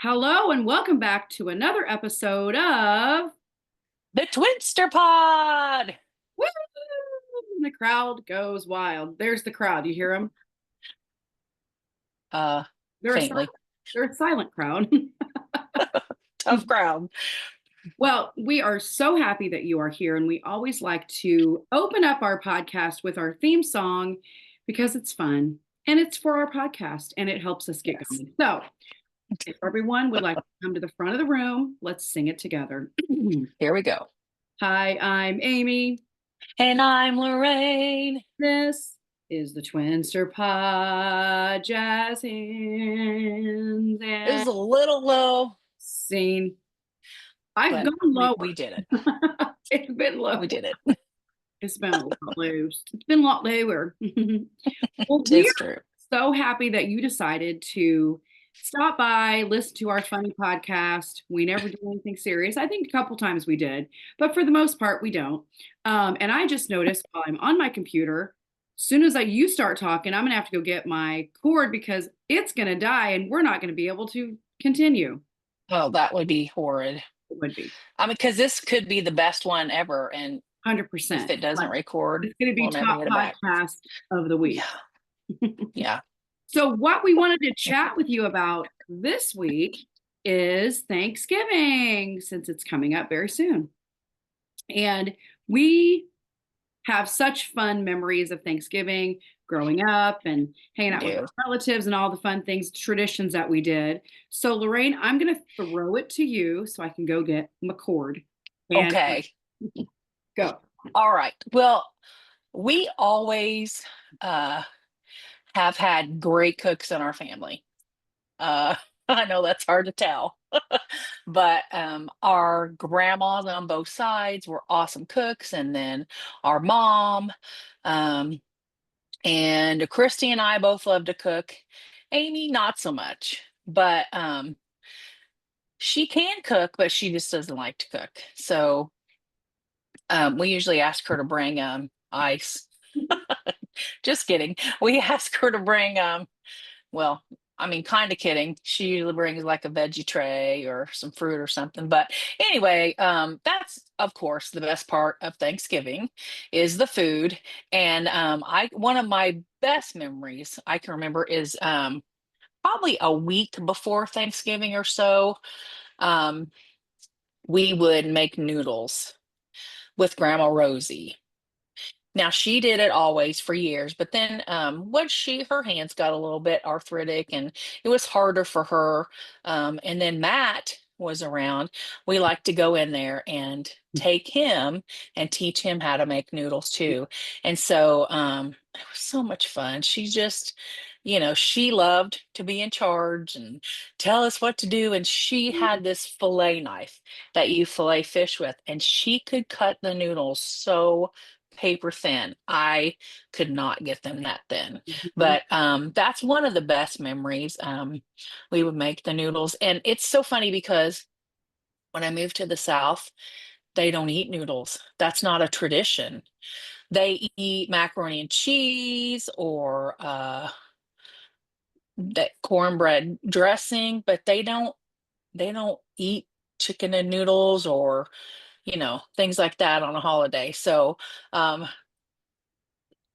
Hello and welcome back to another episode of The Twinster Pod. Woo! And the crowd goes wild. There's the crowd. You hear them? Uh, They're a silent, Faintly. they're a silent crowd. Tough crowd. Well, we are so happy that you are here, and we always like to open up our podcast with our theme song because it's fun and it's for our podcast and it helps us get Yes. going. So, if everyone would like to come to the front of the room, let's sing it together. Here we go. Hi, I'm Amy. And I'm Lorraine. This is the Twinster Pod Jazz Hands It was and a little low, Scene. I've but gone we lower. did it. It's been low. We did it. It's been a lot loose. It's been a lot lower. Well, we're It's true. so happy that you decided to stop by, listen to our funny podcast. We never do anything serious. I think a couple times we did, but for the most part, we don't. And I just noticed while I'm on my computer, as soon as you start talking, I'm gonna have to go get my cord because it's gonna die, and we're not gonna be able to continue. Oh, that would be horrid. It would be I mean, because this could be the best one ever. And if 100%. it doesn't Like, record, it's gonna be we'll never top get it back. podcast of the week. Yeah. Yeah. So, what we wanted to chat with you about this week is Thanksgiving, since it's coming up very soon. And we have such fun memories of Thanksgiving growing up and hanging We out with do. our relatives and all the fun things, traditions that we did. So, Lorraine, I'm going to throw it to you so I can go get my cord and Okay. go. All right. Well, we always uh have had great cooks in our family. Uh, I know that's hard to tell, but our grandmas on both sides were awesome cooks, and then our mom, um, and Christy and I both love to cook. Amy, not so much, but she can cook, but she just doesn't like to cook. So we usually ask her to bring ice. Just kidding. We ask her to bring well, I mean, kind of kidding. She usually brings like a veggie tray or some fruit or something. But anyway, that's of course the best part of Thanksgiving is the food. And I one of my best memories I can remember is probably a week before Thanksgiving or so. Um, we would make noodles with Grandma Rosie. Now she did it always for years, but then once her hands got a little bit arthritic and it was harder for her. And then Matt was around. We like to go in there and take him and teach him how to make noodles too. And so it was so much fun. She just, she loved to be in charge and tell us what to do. And she had this fillet knife that you fillet fish with, and she could cut the noodles so paper thin. I could not get them that thin. Mhm. But that's one of the best memories. We would make the noodles. And it's so funny because when I moved to the South, they don't eat noodles. That's not a tradition. They eat macaroni and cheese or that cornbread dressing, but they don't eat chicken and noodles or things like that on a holiday. So um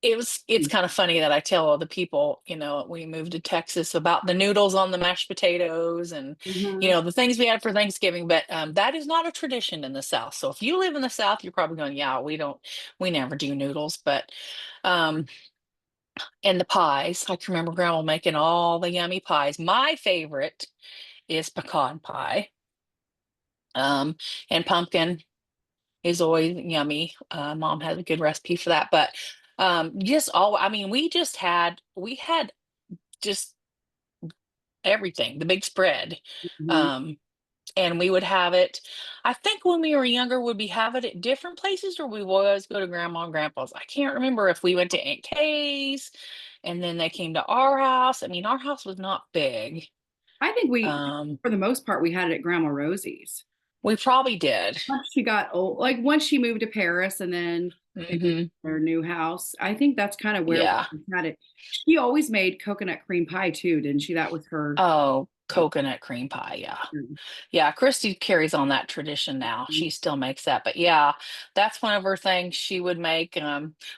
it's kind of funny that I tell all the people, we moved to Texas about the noodles on the mashed potatoes and, Mhm. the things we had for Thanksgiving. But that is not a tradition in the South. So if you live in the South, you're probably going, yeah, we never do noodles. But um, and the pies, I can remember Grandma making all the yummy pies. My favorite is pecan pie, um, and pumpkin is always yummy. Mom has a good recipe for that. But just all, I mean, we had just everything, the big spread. Mhm. Um, and we would have it. I think when we were younger, would we have it at different places or we would always go to grandma and grandpa's? I can't remember if we went to Aunt Kay's and then they came to our house. I mean, our house was not big. I think Um, for the most part, we had it at Grandma Rosie's. we probably did. Once she got old, like once she moved to Paris and then they moved Hmm. to their new house, I think that's kind of where Yeah. we had it. She always made coconut cream pie too, didn't she? That was her. Oh, Coconut cream pie, yeah. Mm. Yeah, Christy carries on that tradition now. She still makes that. But yeah, that's one of her things she would make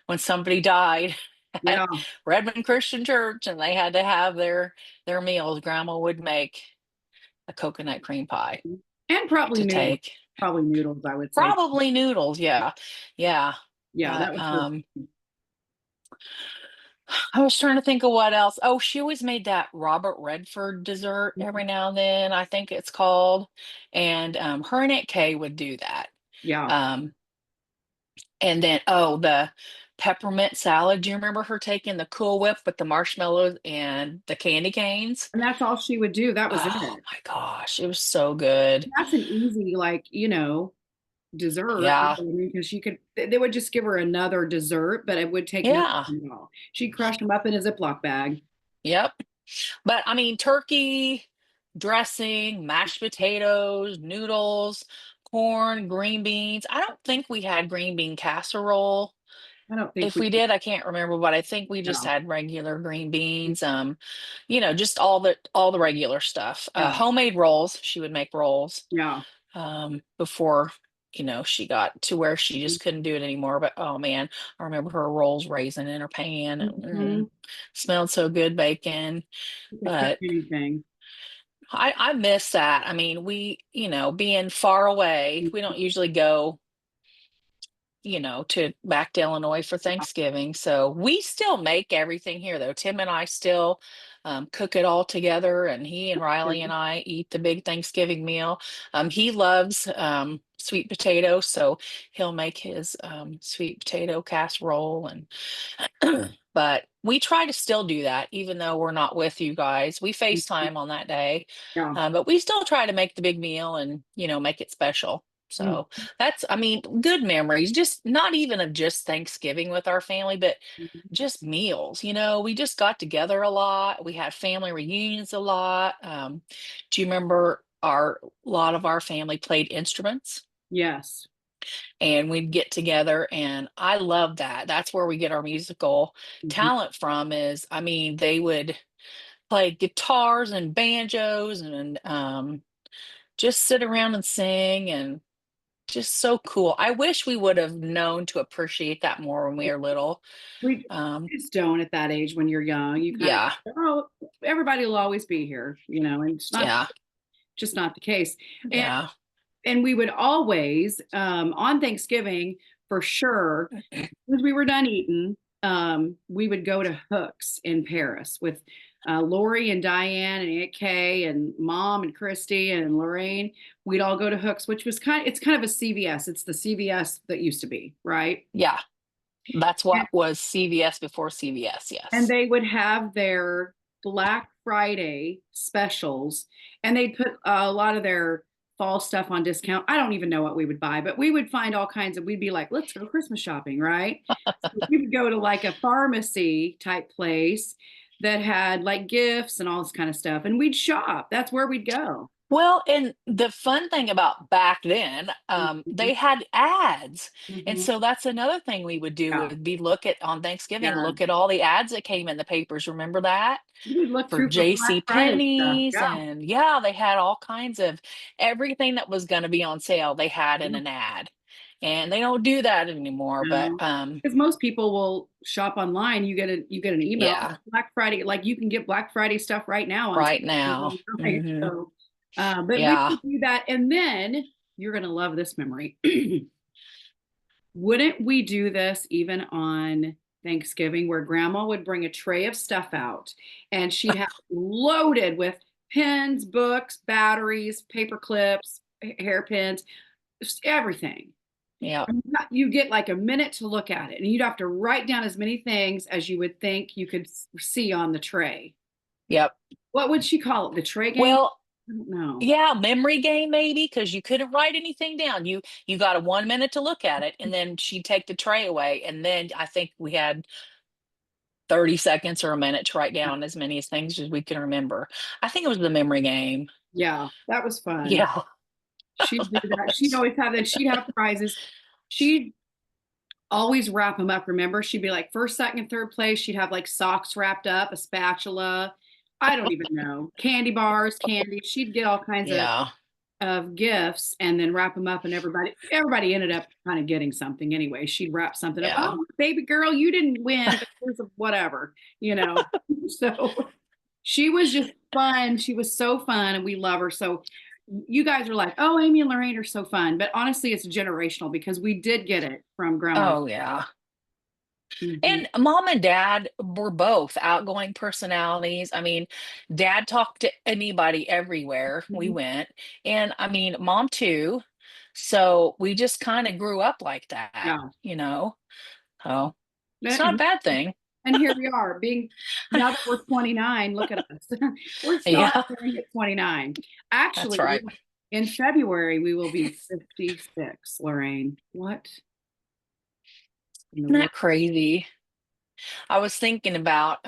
when somebody died at Yeah, Redmond Christian Church and they had to have their meals. Grandma would make a coconut cream pie and probably to noodles. take. Probably noodles, I would say. Probably noodles, yeah. Yeah. Yeah, that But was her. I was trying to think of what else. Oh, she always made that Robert Redford dessert every now and then, I think it's called. And her and Aunt Kay would do that. Yeah, Um, and then, oh, the peppermint salad. Do you remember her taking the Cool Whip with the marshmallows and the candy canes? and that's all she would do. That was it. Oh my gosh, it was so good. That's an easy, like, dessert, Yeah. because she could, they would just give her another dessert, but it would take no Yeah. time at all. She'd crush them up in a Ziploc bag. Yep. But I mean, turkey, dressing, mashed potatoes, noodles, corn, green beans. I don't think we had green bean casserole. I don't think If we we could. did, I can't remember, but I think we just No. had regular green beans. Just all the regular stuff. Yeah, Homemade rolls. She would make rolls yeah. before she got to where she just couldn't do it anymore. But oh man, I remember her rolls raising in her pan. Mm-hmm. Smelled so good, bacon. You could cook But anything. I miss that. I mean, being far away, we don't usually go, to back to Illinois for Thanksgiving. So we still make everything here, though. Tim and I still cook it all together, and he and Riley and I eat the big Thanksgiving meal. He loves sweet potato, so he'll make his sweet potato casserole and but we try to still do that, even though we're not with you guys. We FaceTime on that day, Yeah. but we still try to make the big meal and, make it special. Mm-hmm. So I mean, good memories, just not even of just Thanksgiving with our family, but just meals. We just got together a lot. We had family reunions a lot. Do you remember a lot of our family played instruments? Yes. And we'd get together, and I love that. That's where we get our musical Mhm. talent from. Is I mean, they would play guitars and banjos and just sit around and sing, and just so cool. I wish we would have known to appreciate that more when we were little. We um just don't at that age when you're young. You kind of, yeah. oh, everybody will always be here, and it's not Yeah. just not the case. And Yeah. and we would always on Thanksgiving for sure, as we were done eating, we would go to Hooks in Paris with Lori and Diane and Aunt Kay and Mom and Christy and Lorraine. We'd all go to Hooks, which was it's kind of a CVS. It's the CVS that used to be, right? Yeah, that's what was CVS before CVS. And Yes. they would have their Black Friday specials, and they'd put a lot of their fall stuff on discount. I don't even know what we would buy, but we would find all kinds of, we'd be like, let's go Christmas shopping, right? So we would go to like a pharmacy type place that had like gifts and all this kind of stuff, and we'd shop. That's where we'd go. Well, and the fun thing about back then, Mhm. they had ads. And Mhm. so that's another thing we would do Yeah, would be look at on Thanksgiving, yeah. look at all the ads that came in the papers. Remember that? We'd look For through for Black J.C. Friday stuff. Penney's, Yeah. and yeah, they had all kinds of everything that was going to be on sale, they had in an ad. And they don't do that anymore, but No, because most people will shop online. You get an email, "Oh, yeah, Black Friday." Like you can get Black Friday stuff right now on right Amazon, now. right? Hmm. So, but we Yeah. would do that, and then you're gonna love this memory. Wouldn't we do this even on Thanksgiving, where Grandma would bring a tray of stuff out, and she'd have loaded with pens, books, batteries, paper clips, hairpins, just everything. Yeah. You get like a minute to look at it, and you'd have to write down as many things as you would think you could see on the tray. Yep. What would she call it? The tray game? Well, I don't know. yeah, memory game maybe, because you couldn't write anything down. You got a 1 minute to look at it, and then she'd take the tray away, and then I think we had 30 seconds or a minute to write down as many as things as we can remember. I think it was the memory game. Yeah, that was fun. Yeah. She'd do that. She'd always have that. She'd have prizes. She'd always wrap them up. Remember, she'd be like first, second, third place. She'd have like socks wrapped up, a spatula, I don't even know, candy bars, candy. She'd get all kinds Yeah. of gifts and then wrap them up, and everybody ended up kind of getting something anyway. She'd wrap something up. Yeah. Oh, baby girl, you didn't win, but here's a whatever, you know. So she was just fun. She was so fun, and we love her. So you guys are like, oh, Amy and Lorraine are so fun. But honestly, it's generational because we did get it from grandma. Oh, yeah. Mhm. And mom and dad were both outgoing personalities. I mean, dad talked to anybody everywhere we Mhm. went. And I mean, mom too. So we just kind of grew up like that, Yeah. you know? Oh, it's not a And bad thing. here we are being, now that we're 29, look at us. We're still Yeah, outgoing at 29. that's Actually, right. in February, we will be 56, Lorraine. What in the Isn't world? that crazy? I was thinking about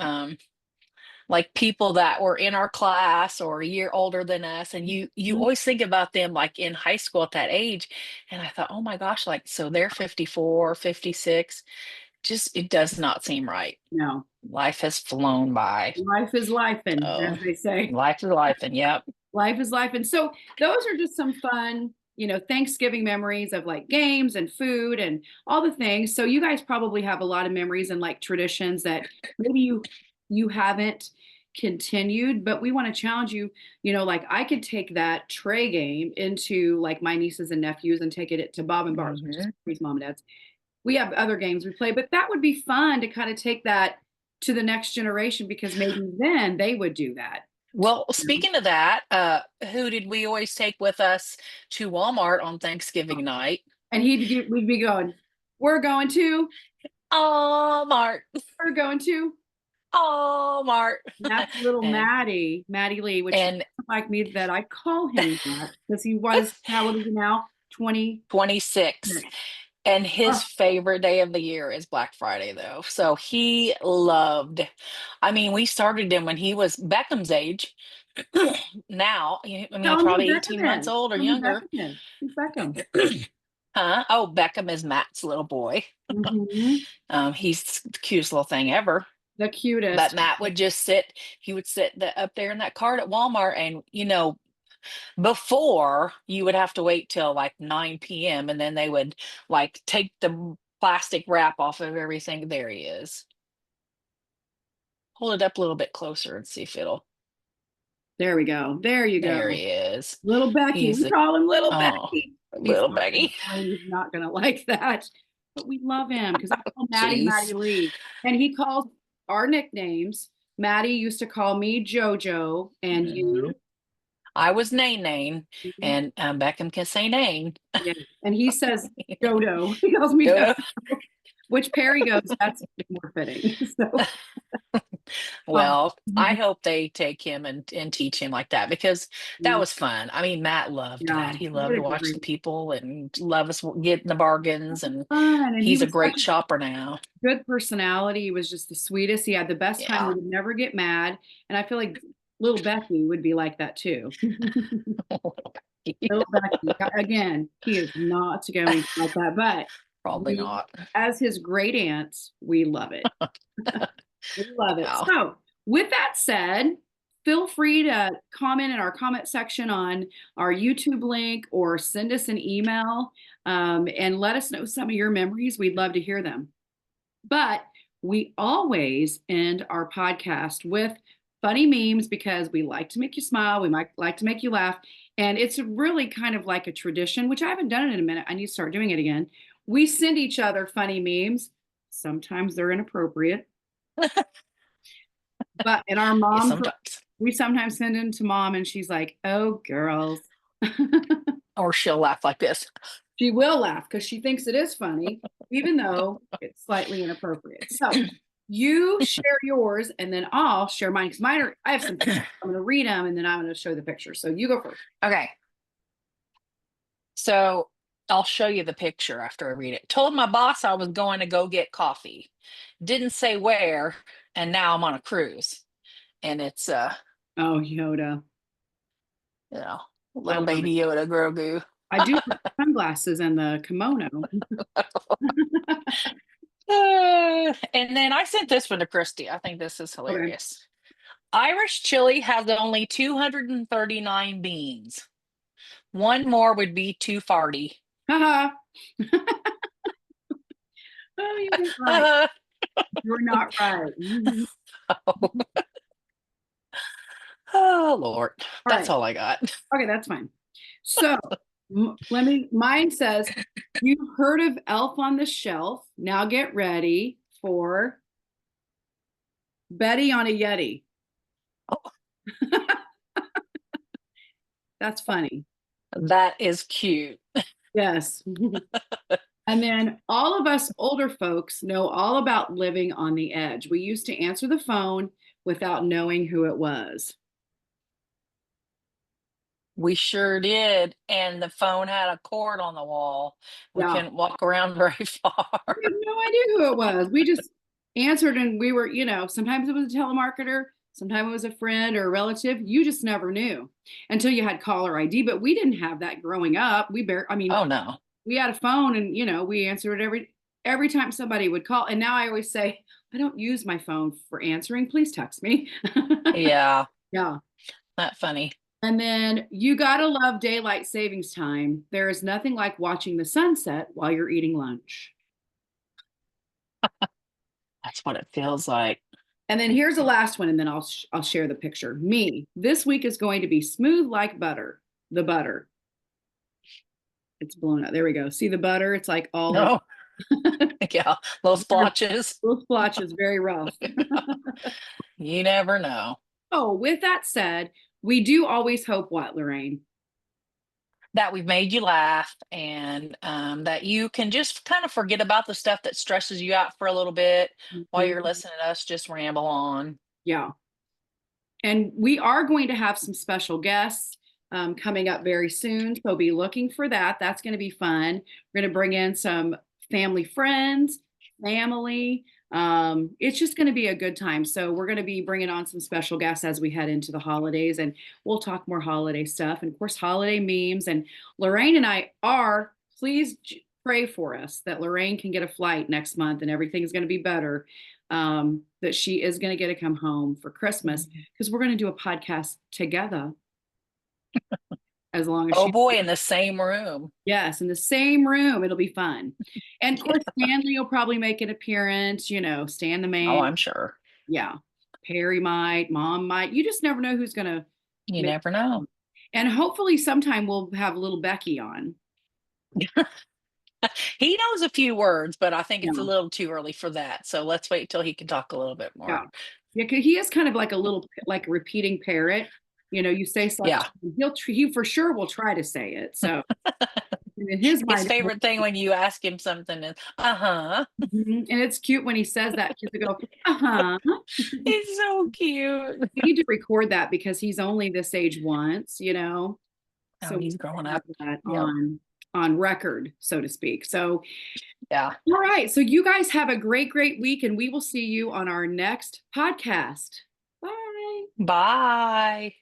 like people that were in our class or a year older than us, and you Mhm. always think about them like in high school at that age. And I thought, oh my gosh, like so they're 54, 56. Just it does not seem right. No, Life has flown by. life is life, and Oh, as they say. life is life, and yep. Life is life. And so those are just some fun, Thanksgiving memories of like games and food and all the things. So you guys probably have a lot of memories and like traditions that maybe you haven't continued, but we want to challenge you, like I could take that tray game into like my nieces and nephews and take it to Bob and Barb's, which is Mhm. Corey's mom and dad's. We have other games we play, but that would be fun to kind of take that to the next generation because maybe then they would do that. Well, You know? speaking of that, who did we always take with us to Walmart on Thanksgiving night? And we'd be going, we're going to, Walmart, we're going to. Walmart, And that's little and Maddie Lee, which and doesn't like me that I call him that because he was, how old is he now? 20. 26. And his Oh, favorite day of the year is Black Friday, though. So he loved, I mean, we started him when he was Beckham's age. Now, I mean, tell him who probably Beckham 18 months is. old or Tell me younger. Beckham is. Who's Beckham? Huh? Oh, Beckham is Matt's little boy. Hmm. He's the cutest little thing ever. The But cutest. Matt would just sit, he would sit up there in that cart at Walmart. And, before you would have to wait till like 9 p.m. and then they would like take the plastic wrap off of everything. There he is. Hold it up a little bit closer and see if it'll. There we go. There you There go. he is. Little Becky. He's We the call him Little oh, Becky. He's little not gonna, Becky. he's not gonna like that. But we love him because I call Maddie Jeez. Lee. And he calls our nicknames. Maddie used to call me JoJo and Mhm. you. I was Nain Nain, Mhm. and Beckham can say Nain. Yeah. And he says Dodo. He calls me Dodo, Dodo. which Perry goes, that's more fitting. So um, Well, I hope they take him and teach him like that because that yeah, was fun. I mean, Matt loved that. He he did loved a to watch the great people and love us getting the bargains, and fun. And he he's a was such great a shopper now. good personality. He was just the sweetest. He had the best time. He Yeah. would never get mad. And I feel like little Becky would be like that too. Little Becky, again, he is not going to be like that, but Probably we, not. as his great aunts, we love it. We love it. Wow. So, with that said, feel free to comment in our comment section on our YouTube link or send us an email and let us know some of your memories. We'd love to hear them. But we always end our podcast with funny memes because we like to make you smile. We might like to make you laugh. And it's really kind of like a tradition, which I haven't done it in a minute. I need to start doing it again. We send each other funny memes. Sometimes they're inappropriate, but and our Yeah, moms, sometimes. we sometimes send them to mom, and she's like, "Oh, girls." Or she'll laugh like this. She will laugh because she thinks it is funny, even though it's slightly inappropriate. So you share yours, and then I'll share mine because mine are. I have some pictures. I'm going to read them, and then I'm going to show the pictures. So you go first. Okay. So I'll show you the picture after I read it. Told my boss I was going to go get coffee. Didn't say where, and now I'm on a cruise. And it's Oh, Yoda, you know, I little love it. baby Yoda Grogu. I do have sunglasses and the kimono. And then I sent this one to Christy. I think this is Okay. hilarious. Irish chili has only 239 beans. One more would be too farty. Haha. Oh, you're not right. Uh, You're not right. Mhm. oh Lord, All that's right. all I got. Okay, that's fine. So mine says, you've heard of Elf on the Shelf. Now get ready for Betty on a Yeti. Oh, That's funny. that is cute. Yes. And then all of us older folks know all about living on the edge. We used to answer the phone without knowing who it was. We sure did. And the phone had a cord on the wall. We Yeah. couldn't walk around very We had far. no idea who it was. We just answered and we were, sometimes it was a telemarketer, sometimes it was a friend or a relative. You just never knew until you had caller ID, but we didn't have that growing up. I mean, Oh no. we had a phone and, we answered it every time somebody would call. And now I always say, I don't use my phone for answering. Please text me. Yeah, Yeah. not funny. And then you gotta love daylight savings time. There is nothing like watching the sunset while you're eating lunch. That's what it feels like. And then here's the last one, and then I'll share the picture. Me, this week is going to be smooth like butter. The butter, it's blown up. There we go. See the butter? It's like all over. No. Yeah, little splotches. Those splotches, very rough. You never know. Oh, with that said, we do always hope what, Lorraine? That we've made you laugh and that you can just kind of forget about the stuff that stresses you out for a little bit while you're Mhm. listening to us just ramble on. Yeah. And we are going to have some special guests coming up very soon. So be looking for that. That's going to be fun. We're going to bring in some family friends, family. It's just going to be a good time. So we're going to be bringing on some special guests as we head into the holidays, and we'll talk more holiday stuff and, of course, holiday memes. And Lorraine and I are, please pray for us that Lorraine can get a flight next month and everything's going to be better. That she is going to get to come home for Christmas because we're going to do a podcast together as long as Oh she, boy, in the same room. yes, in the same room. It'll be fun. And of course, Stanley will probably make an appearance, Stan the Oh, man. I'm sure. Yeah. Perry might, mom might. You just never know who's going to You make. never know. And hopefully sometime we'll have little Becky on. He knows a few words, but I think it's a Yeah. little too early for that. So let's wait till he can talk a little bit Yeah. more. Yeah. 'Cause he is kind of like a little, like a repeating parrot. You say something, Yeah. he for sure will try to say it. So in his His mind, favorite thing when you ask him something is, uh-huh. mhm, and it's cute when he says that. Kids will go, uh-huh. It's so cute. We need to record that because he's only this age once. Oh, So we he's need growing to have up. that Yep. on record, so to speak. So, Yeah. all right. So you guys have a great, great week, and we will see you on our next podcast. Bye. Bye.